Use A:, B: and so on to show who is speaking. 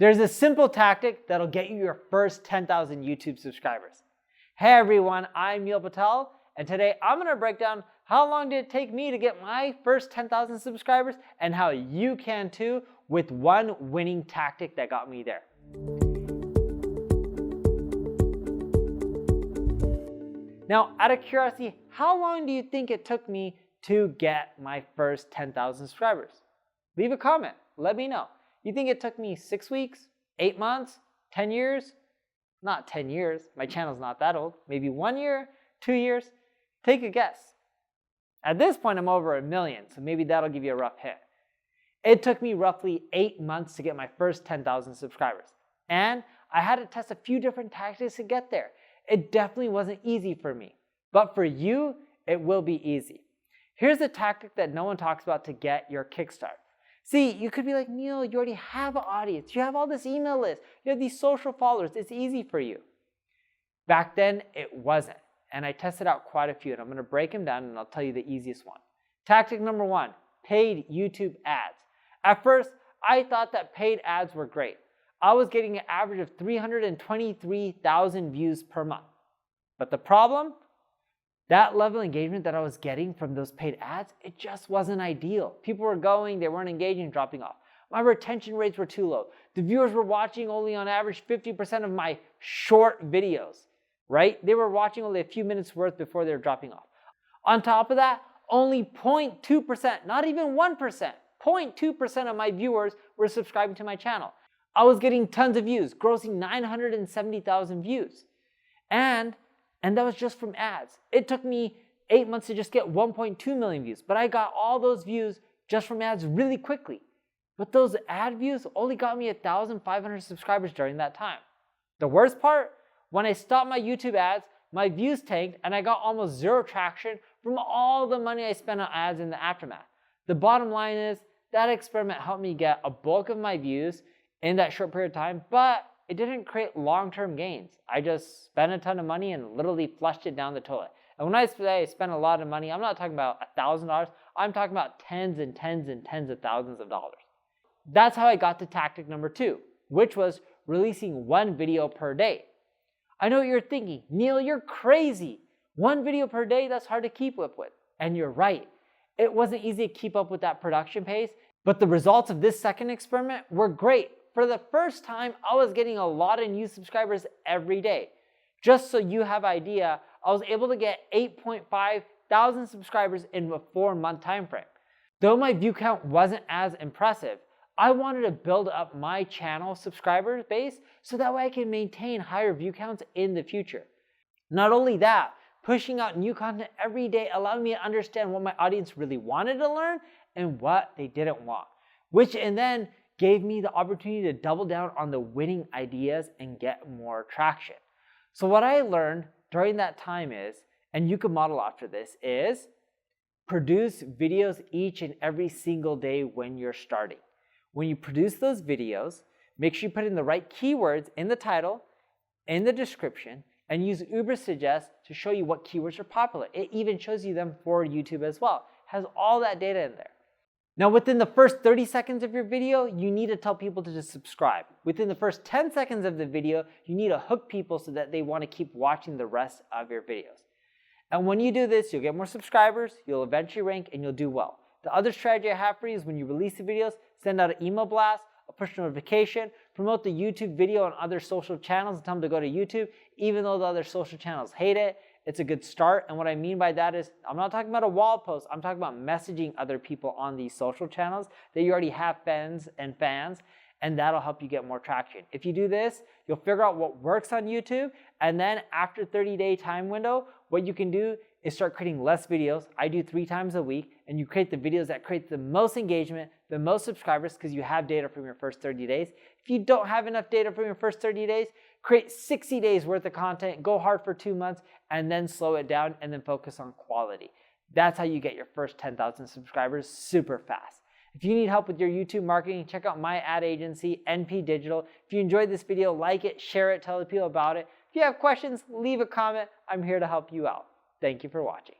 A: There's a simple tactic that'll get you your first 10,000 YouTube subscribers. Hey everyone, I'm Patel, and today I'm going to break down how long did it take me to get my first 10,000 subscribers and how you can too with one winning tactic that got me there. Now, out of curiosity, how long do you think it took me to get my first 10,000 subscribers? Leave a comment, let me know. You think it took me 6 weeks, 8 months, 10 years? Not 10 years, my channel's not that old. Maybe 1 year, 2 years? Take a guess. At this point, I'm over 1 million, so maybe that'll give you a rough hint. It took me roughly 8 months to get my first 10,000 subscribers. And I had to test a few different tactics to get there. It definitely wasn't easy for me, but for you, it will be easy. Here's a tactic that no one talks about to get your kickstart. See, you could be like, Neil, you already have an audience. You have all this email list. You have these social followers. It's easy for you. Back then, it wasn't. And I tested out quite a few, and I'm going to break them down, and I'll tell you the easiest one. Tactic number 1, paid YouTube ads. At first, I thought that paid ads were great. I was getting an average of 323,000 views per month. But the problem? That level of engagement that I was getting from those paid ads, it just wasn't ideal. People were going, they weren't engaging, dropping off. My retention rates were too low. The viewers were watching only on average 50% of my short videos, right? They were watching only a few minutes worth before they were dropping off. On top of that, only 0.2%, not even 1%, 0.2% of my viewers were subscribing to my channel. I was getting tons of views, grossing 970,000 views. And that was just from ads. It took me 8 months to just get 1.2 million views, but I got all those views just from ads really quickly. But those ad views only got me 1,500 subscribers during that time. The worst part, when I stopped my YouTube ads, my views tanked and I got almost zero traction from all the money I spent on ads in the aftermath. The bottom line is that experiment helped me get a bulk of my views in that short period of time, but it didn't create long-term gains. I just spent a ton of money and literally flushed it down the toilet. And when I say I spent a lot of money, I'm not talking about $1,000. I'm talking about tens and tens and tens of thousands of dollars. That's how I got to tactic number 2, which was releasing 1 video per day. I know what you're thinking, Neil, you're crazy. 1 video per day, that's hard to keep up with. And you're right. It wasn't easy to keep up with that production pace, but the results of this second experiment were great. For the first time, I was getting a lot of new subscribers every day. Just so you have an idea, I was able to get 8.5 thousand subscribers in a 4-month time frame. Though my view count wasn't as impressive, I wanted to build up my channel subscriber base so that way I can maintain higher view counts in the future. Not only that, pushing out new content every day allowed me to understand what my audience really wanted to learn and what they didn't want, which and then gave me the opportunity to double down on the winning ideas and get more traction. So what I learned during that time is, and you can model after this, is produce videos each and every single day when you're starting. When you produce those videos, make sure you put in the right keywords in the title, in the description, and use Ubersuggest to show you what keywords are popular. It even shows you them for YouTube as well. It has all that data in there. Now, within the first 30 seconds of your video, you need to tell people to just subscribe. Within the first 10 seconds of the video, you need to hook people so that they want to keep watching the rest of your videos. And when you do this, you'll get more subscribers, you'll eventually rank, and you'll do well. The other strategy I have for you is when you release the videos, send out an email blast, a push notification, promote the YouTube video on other social channels and tell them to go to YouTube, even though the other social channels hate it. It's a good start, and what I mean by that is I'm not talking about a wall post, I'm talking about messaging other people on these social channels that you already have fans, and that'll help you get more traction. If you do this, you'll figure out what works on YouTube, and then after 30-day time window, what you can do is start creating less videos. I do 3 times a week, and you create the videos that create the most engagement, the most subscribers, because you have data from your first 30 days. If you don't have enough data from your first 30 days, create 60 days worth of content, go hard for 2 months, and then slow it down and then focus on quality. That's how you get your first 10,000 subscribers super fast. If you need help with your YouTube marketing, check out my ad agency, NP Digital. If you enjoyed this video, like it, share it, tell other people about it. If you have questions, leave a comment. I'm here to help you out. Thank you for watching.